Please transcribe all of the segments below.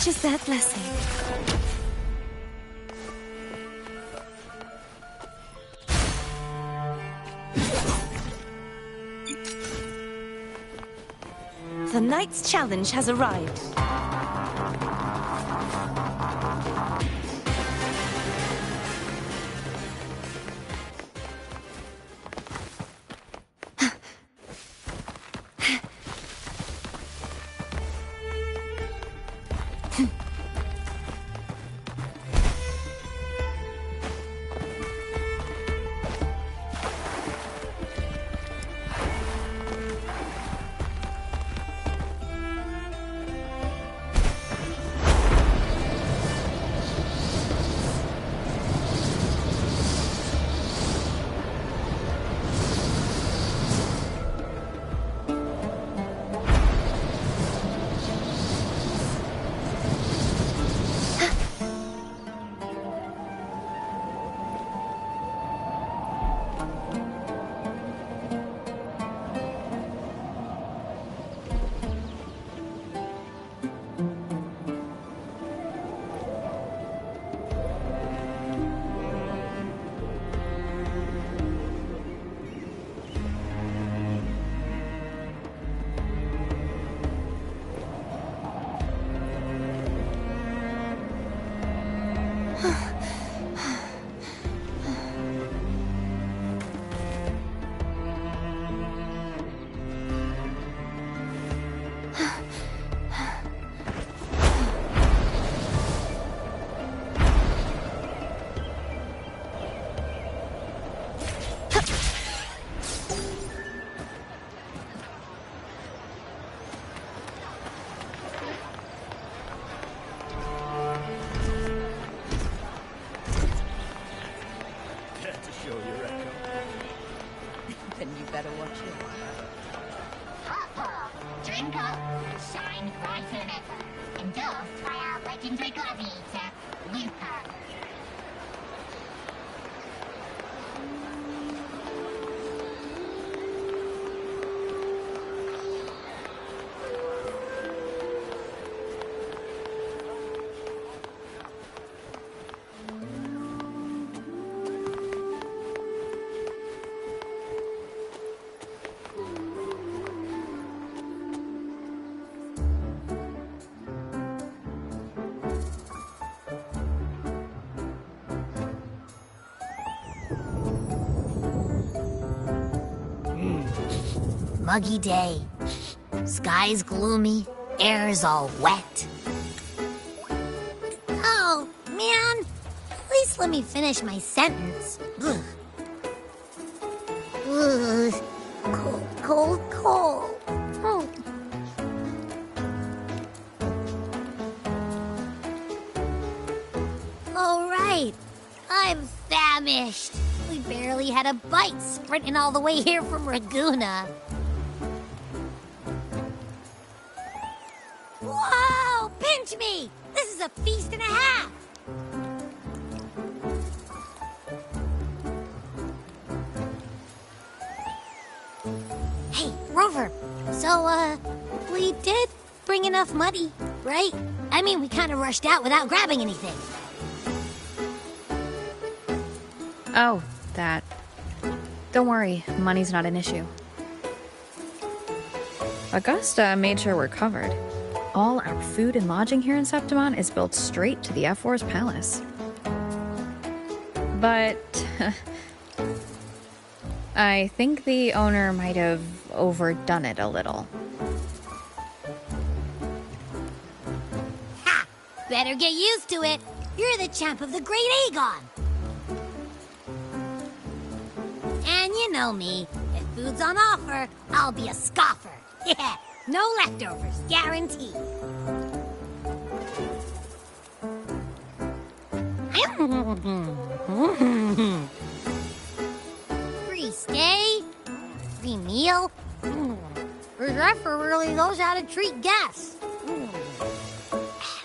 such is their blessing. The Knight's challenge has arrived. Drink up and shine brighter than ever. Endorsed by our legendary gladiator, Wuthering. Muggy day. Sky's gloomy, air's all wet. Oh, man. At least let me finish my sentence. Ugh. Ugh. Cold, cold, cold. Oh. All right. I'm famished. We barely had a bite sprinting all the way here from Raguna. Whoa! Pinch me! This is a feast and a half! Hey, Rover. So, we did bring enough money, right? I mean, we kind of rushed out without grabbing anything. Oh, that. Don't worry, money's not an issue. Augusta made sure we're covered. All our food and lodging here in Septimon is built straight to the F4's palace. But I think the owner might have overdone it a little. Ha! Better get used to it. You're the champ of the Great Aegon. And you know me. If food's on offer, I'll be a scoffer. Yeah, no leftovers, guaranteed. Free stay? Free meal? The Zephyr really knows how to treat guests.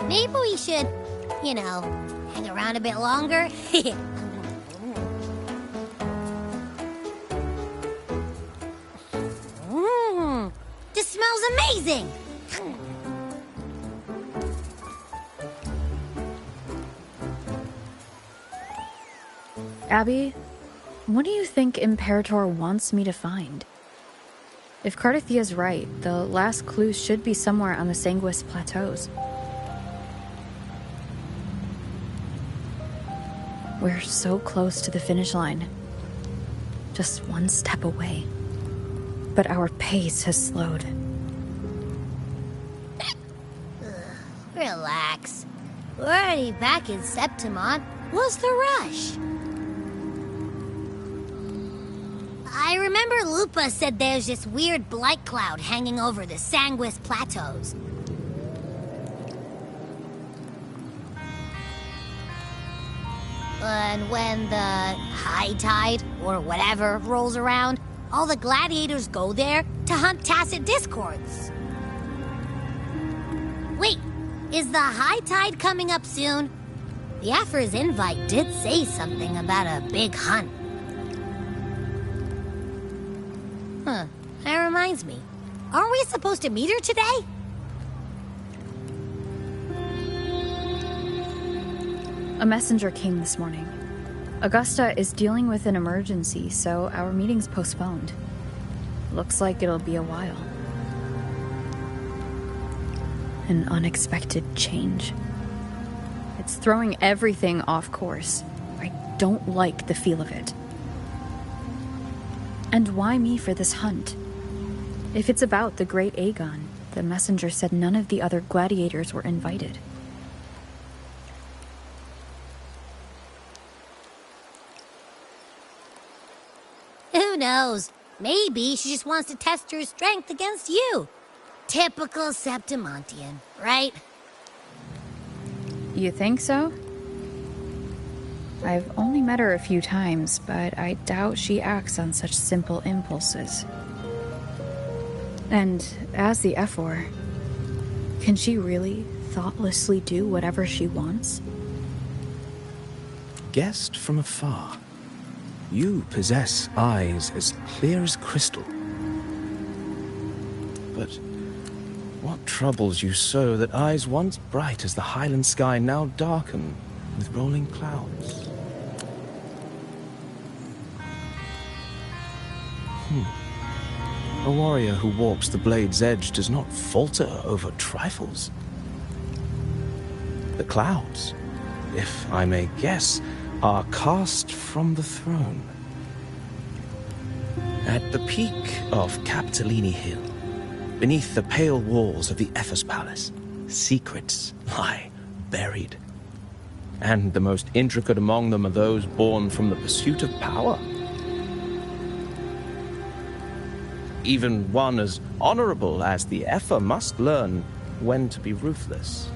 Maybe we should, you know, hang around a bit longer. This smells amazing! Abby, what do you think Imperator wants me to find? If Cardathia's right, the last clue should be somewhere on the Sanguis Plateaus. We're so close to the finish line. Just one step away. But our pace has slowed. Relax. We're already back in Septimon. What's the rush? I remember Lupa said there's this weird blight cloud hanging over the Sanguis Plateaus. And when the high tide, or whatever, rolls around, all the gladiators go there to hunt tacit discords. Wait, is the high tide coming up soon? The Aphra's invite did say something about a big hunt. Huh, that reminds me. Aren't we supposed to meet her today? A messenger came this morning. Augusta is dealing with an emergency, so our meeting's postponed. Looks like it'll be a while. An unexpected change. It's throwing everything off course. I don't like the feel of it. And why me for this hunt? If it's about the Great Aegon, the messenger said none of the other gladiators were invited. Who knows? Maybe she just wants to test her strength against you. Typical Septimontian, right? You think so? I've only met her a few times, but I doubt she acts on such simple impulses. And as the Ephor, can she really thoughtlessly do whatever she wants? Guessed from afar, you possess eyes as clear as crystal. But what troubles you so that eyes once bright as the highland sky now darken with rolling clouds? A warrior who walks the blade's edge does not falter over trifles. The clouds, if I may guess, are cast from the throne. At the peak of Capitolini Hill, beneath the pale walls of the Ephes Palace, secrets lie buried. And the most intricate among them are those born from the pursuit of power. Even one as honorable as the Epher must learn when to be ruthless.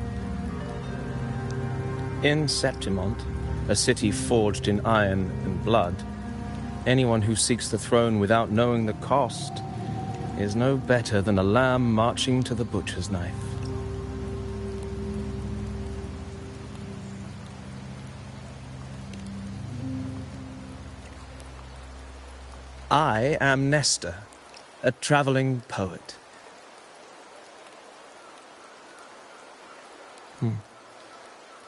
In Septimont, a city forged in iron and blood, anyone who seeks the throne without knowing the cost is no better than a lamb marching to the butcher's knife. I am Nestor, a traveling poet.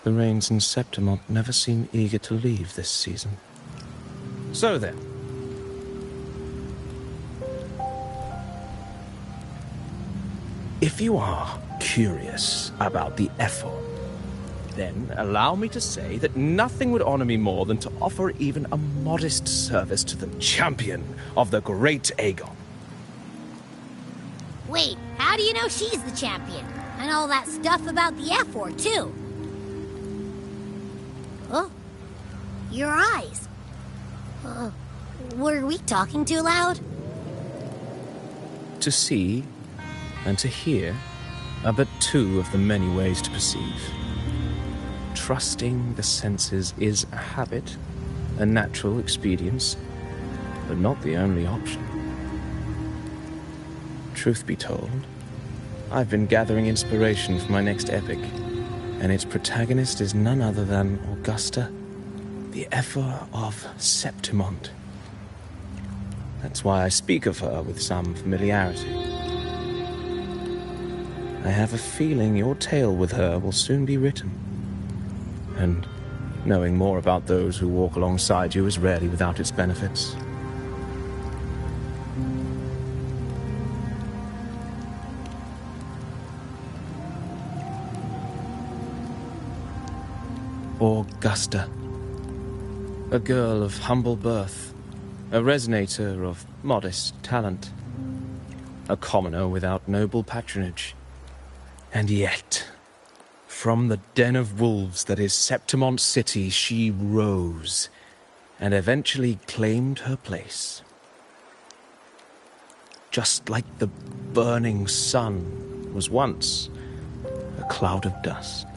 The rains in Septimont never seem eager to leave this season. So then, if you are curious about the Ephor, then allow me to say that nothing would honor me more than to offer even a modest service to the champion of the Great Aegon. Wait, how do you know she's the champion? And all that stuff about the Ephor, too. Oh, your eyes. Were we talking too loud? To see and to hear are but two of the many ways to perceive. Trusting the senses is a habit, a natural expedience, but not the only option. Truth be told, I've been gathering inspiration for my next epic, and its protagonist is none other than Augusta, the Ephor of Septimont. That's why I speak of her with some familiarity. I have a feeling your tale with her will soon be written, and Knowing more about those who walk alongside you is rarely without its benefits. Augusta. A girl of humble birth, a resonator of modest talent, a commoner without noble patronage. And yet, from the den of wolves that is Septimont City, she rose, and eventually claimed her place. Just like the burning sun was once a cloud of dust.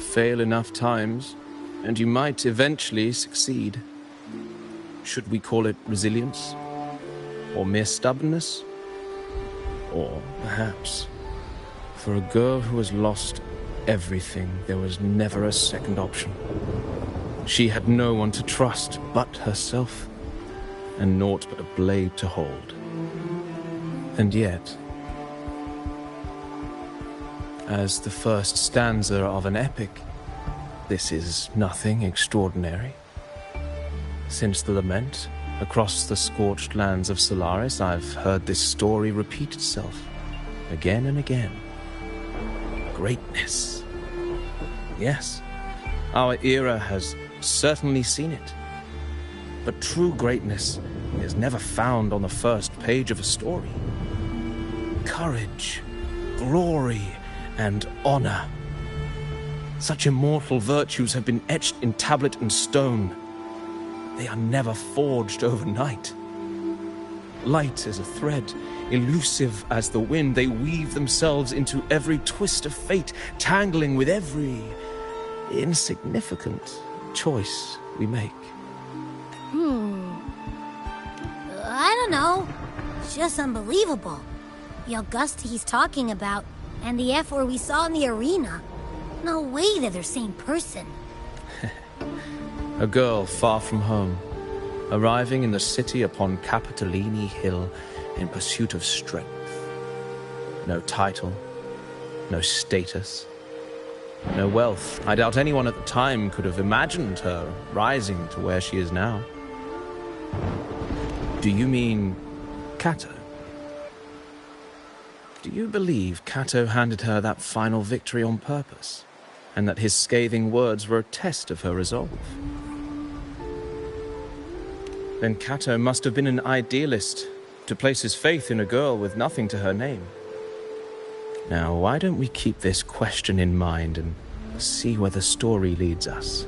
fail enough times, and you might eventually succeed. Should we call it resilience? Or mere stubbornness? Or perhaps, for a girl who has lost everything, there was never a second option. She had no one to trust but herself, and naught but a blade to hold. And yet, as the first stanza of an epic, this is nothing extraordinary. Since the lament, across the scorched lands of Solaris, I've heard this story repeat itself, again and again. Greatness. Yes, our era has certainly seen it. But true greatness is never found on the first page of a story. Courage, glory, and honor. Such immortal virtues have been etched in tablet and stone. They are never forged overnight. Light as a thread, elusive as the wind, they weave themselves into every twist of fate, tangling with every insignificant choice we make. I don't know. It's just unbelievable. The Augusta he's talking about, and the Ephor we saw in the arena. No way they're the same person. A girl far from home, arriving in the city upon Capitolini Hill in pursuit of strength. No title, no status, no wealth. I doubt anyone at the time could have imagined her rising to where she is now. Do you mean Cato? Do you believe Cato handed her that final victory on purpose, and that his scathing words were a test of her resolve? Then Cato must have been an idealist, to place his faith in a girl with nothing to her name. Now, why don't we keep this question in mind and see where the story leads us?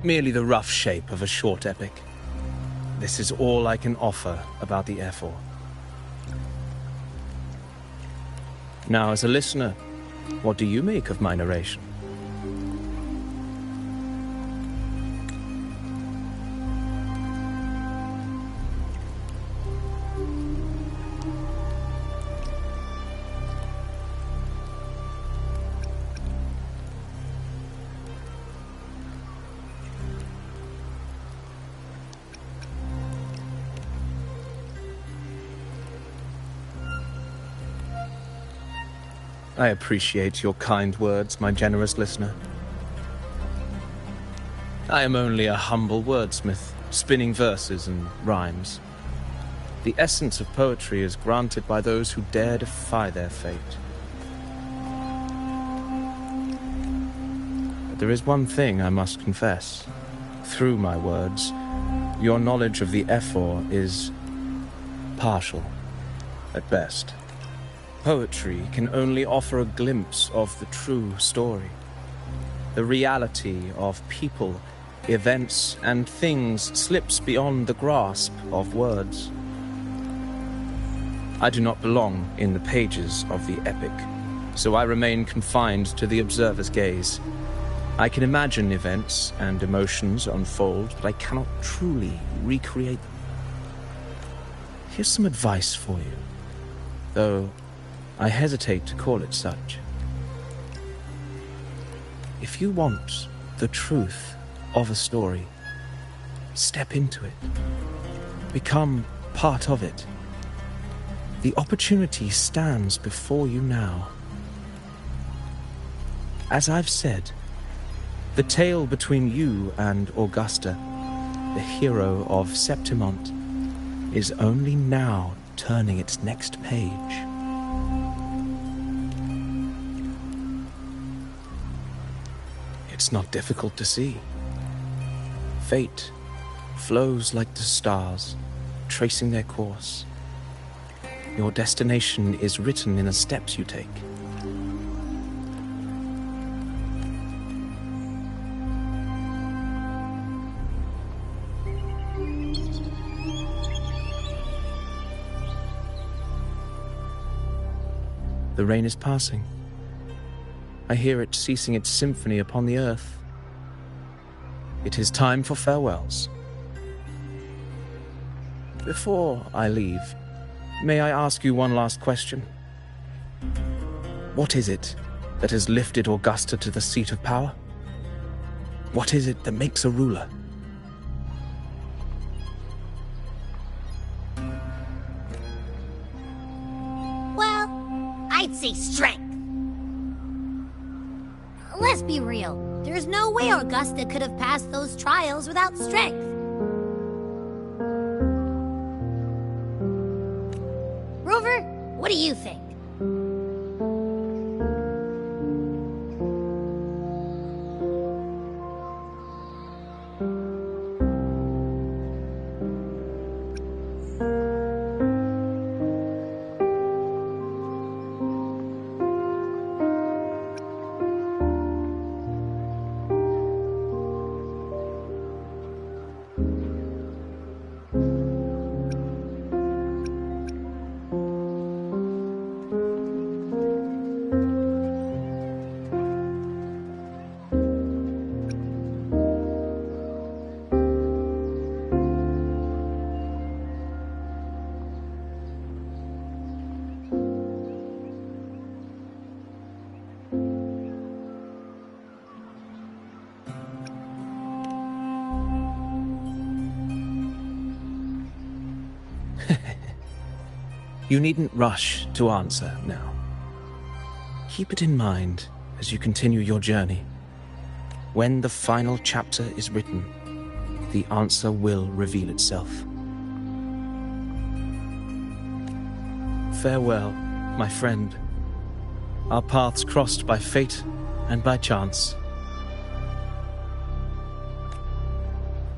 merely the rough shape of a short epic. This is all I can offer about the Ephor. Now, as a listener, what do you make of my narration? I appreciate your kind words, my generous listener. I am only a humble wordsmith, spinning verses and rhymes. The essence of poetry is granted by those who dare defy their fate. But there is one thing I must confess. Through my words, your knowledge of the Ephor is partial, at best. Poetry can only offer a glimpse of the true story. The reality of people, events, and things slips beyond the grasp of words. I do not belong in the pages of the epic, so I remain confined to the observer's gaze. I can imagine events and emotions unfold, but I cannot truly recreate them. Here's some advice for you, though I hesitate to call it such. If you want the truth of a story, step into it. Become part of it. The opportunity stands before you now. As I've said, the tale between you and Augusta, the hero of Septimont, is only now turning its next page. It's not difficult to see. Fate flows like the stars, tracing their course. Your destination is written in the steps you take. The rain is passing. I hear it ceasing its symphony upon the earth. It is time for farewells. Before I leave, may I ask you one last question? What is it that has lifted Augusta to the seat of power? What is it that makes a ruler? Well, I'd say strength. Let's be real. There's no way Augusta could have passed those trials without strength. Rover, what do you think? You needn't rush to answer now. Keep it in mind as you continue your journey. When the final chapter is written, the answer will reveal itself. Farewell, my friend. Our paths crossed by fate and by chance.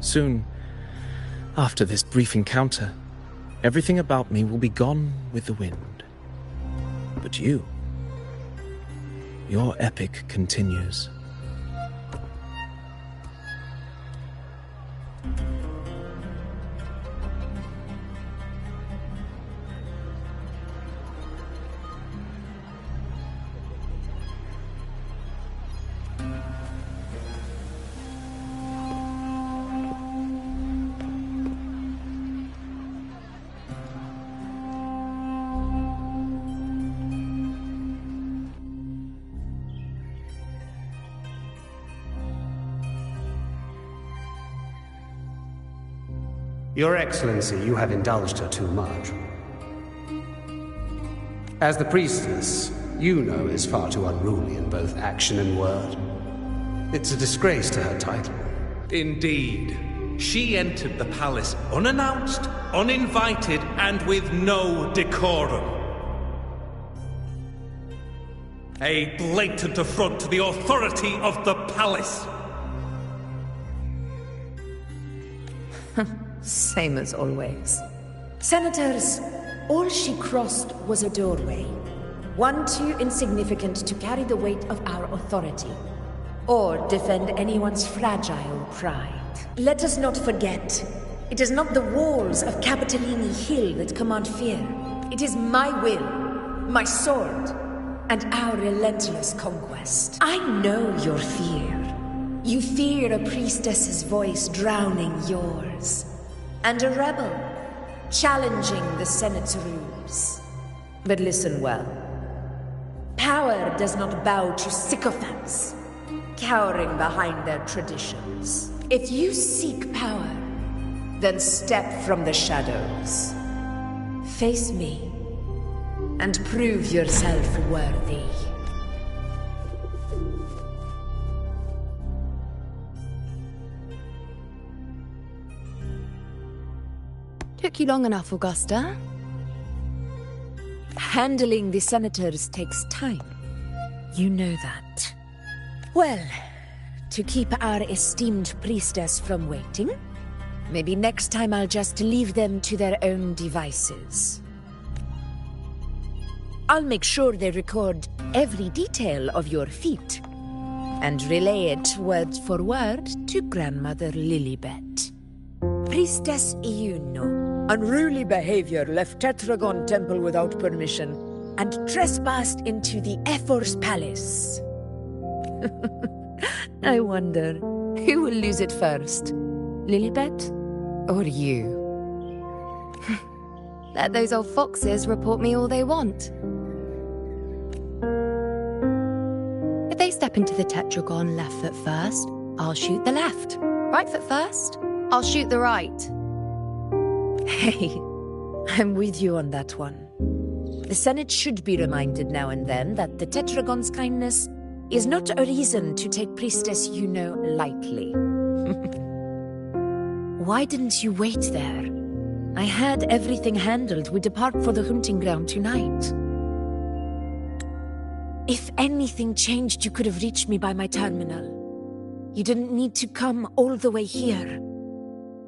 Soon, after this brief encounter, everything about me will be gone with the wind. But you, your epic continues. Your Excellency, you have indulged her too much. As the priestess, Yuno is far too unruly in both action and word. It's a disgrace to her title. Indeed. She entered the palace unannounced, uninvited, and with no decorum. A blatant affront to the authority of the palace. Same as always. Senators, all she crossed was a doorway. One too insignificant to carry the weight of our authority, or defend anyone's fragile pride. Let us not forget, it is not the walls of Capitolini Hill that command fear. It is my will, my sword, and our relentless conquest. I know your fear. You fear a priestess's voice drowning yours, and a rebel challenging the Senate's rules. But listen well. Power does not bow to sycophants, cowering behind their traditions. If you seek power, then step from the shadows. Face me, and prove yourself worthy. Took you long enough, Augusta. Handling the senators takes time. You know that. Well, to keep our esteemed priestess from waiting, maybe next time I'll just leave them to their own devices. I'll make sure they record every detail of your feat, and relay it word for word to Grandmother Lilibet. Priestess Yuno, unruly behavior, left Tetragon Temple without permission, and trespassed into the Ephor's palace. I wonder, who will lose it first? Lilibet or you? Let those old foxes report me all they want. If they step into the tetragon left foot first, I'll shoot the left. Right foot first, I'll shoot the right. Hey, I'm with you on that one. The Senate should be reminded now and then that the Tetragon's kindness is not a reason to take Priestess Yuno lightly. Why didn't you wait there? I had everything handled. We depart for the hunting ground tonight. If anything changed, you could have reached me by my terminal. You didn't need to come all the way here.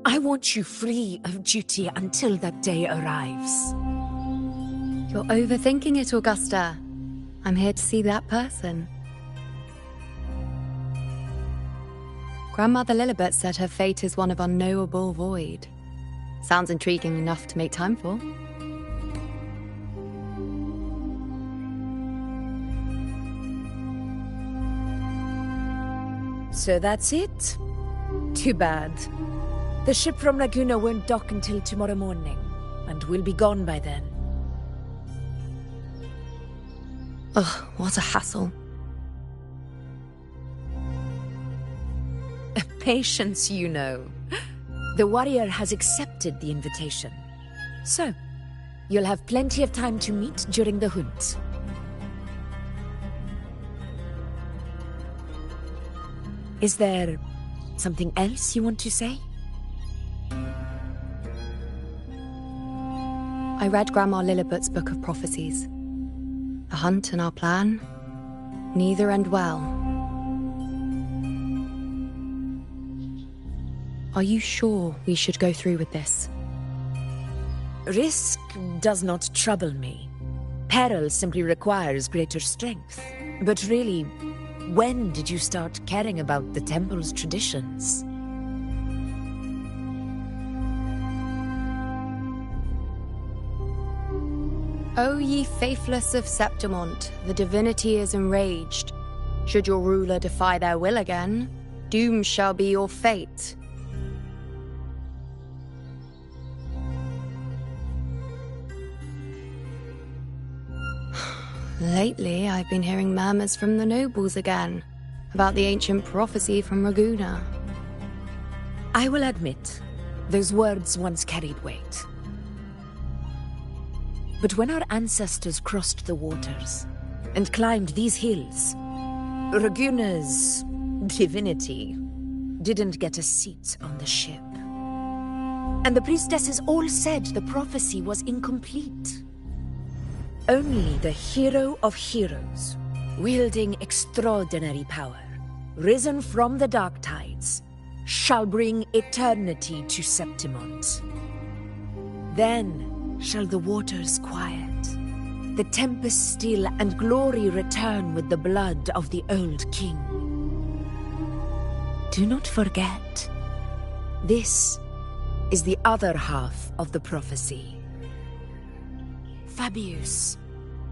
I want you free of duty until that day arrives. You're overthinking it, Augusta. I'm here to see that person. Grandmother Lilibet said her fate is one of unknowable void. Sounds intriguing enough to make time for. So that's it? Too bad. The ship from Laguna won't dock until tomorrow morning, and we'll be gone by then. Ugh, what a hassle. Patience, you know. The warrior has accepted the invitation. So, you'll have plenty of time to meet during the hunt. Is there something else you want to say? I read Grandma Lilibet's book of prophecies. The hunt and our plan, neither end well. Are you sure we should go through with this? Risk does not trouble me. Peril simply requires greater strength. But really, when did you start caring about the temple's traditions? O ye faithless of Septimont, the divinity is enraged. Should your ruler defy their will again, doom shall be your fate. Lately, I've been hearing murmurs from the nobles again, about the ancient prophecy from Raguna. I will admit, Those words once carried weight. But when our ancestors crossed the waters and climbed these hills, Raguna's divinity didn't get a seat on the ship. And the priestesses all said the prophecy was incomplete. Only the hero of heroes, wielding extraordinary power, risen from the dark tides, shall bring eternity to Septimont. Then shall the waters quiet, the tempest still, and glory return with the blood of the old king. Do not forget, this is the other half of the prophecy. Fabius,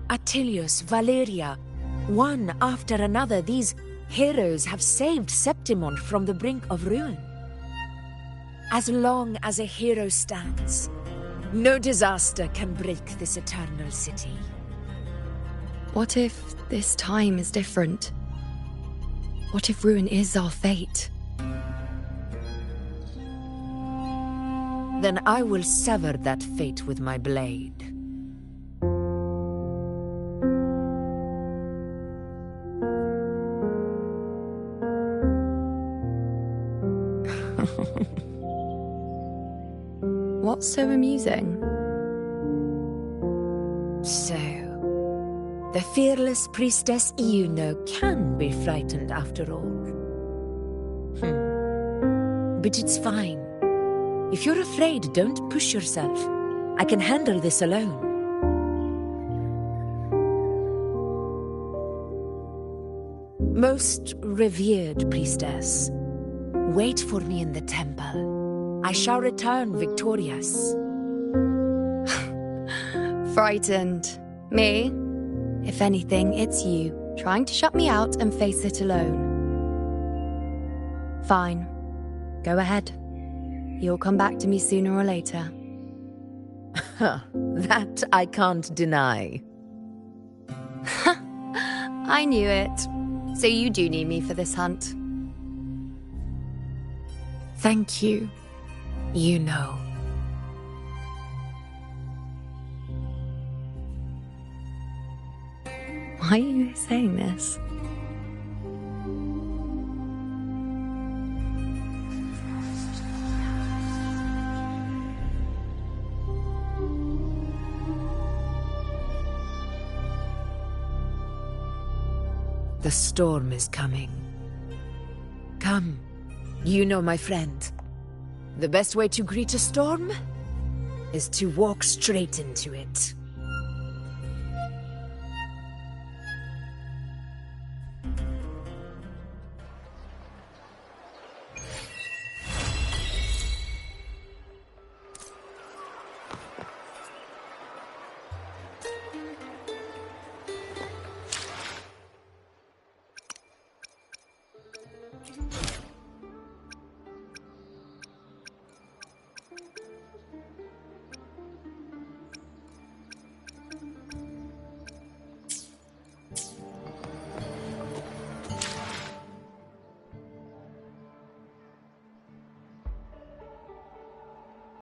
Attilius, Valeria, one after another, these heroes have saved Septimont from the brink of ruin. As long as a hero stands, no disaster can break this eternal city. What if this time is different? What if ruin is our fate? Then I will sever that fate with my blade. What's so amusing? So, the fearless priestess Iuno can be frightened after all. But it's fine. If you're afraid, don't push yourself. I can handle this alone. Most revered priestess, wait for me in the temple. I shall return victorious. Frightened. Me? If anything, it's you, trying to shut me out and face it alone. Fine. Go ahead. You'll come back to me sooner or later. That I can't deny. I knew it. So you do need me for this hunt. Thank you. You know. Why are you saying this? The storm is coming. Come, you know my friend. The best way to greet a storm is to walk straight into it.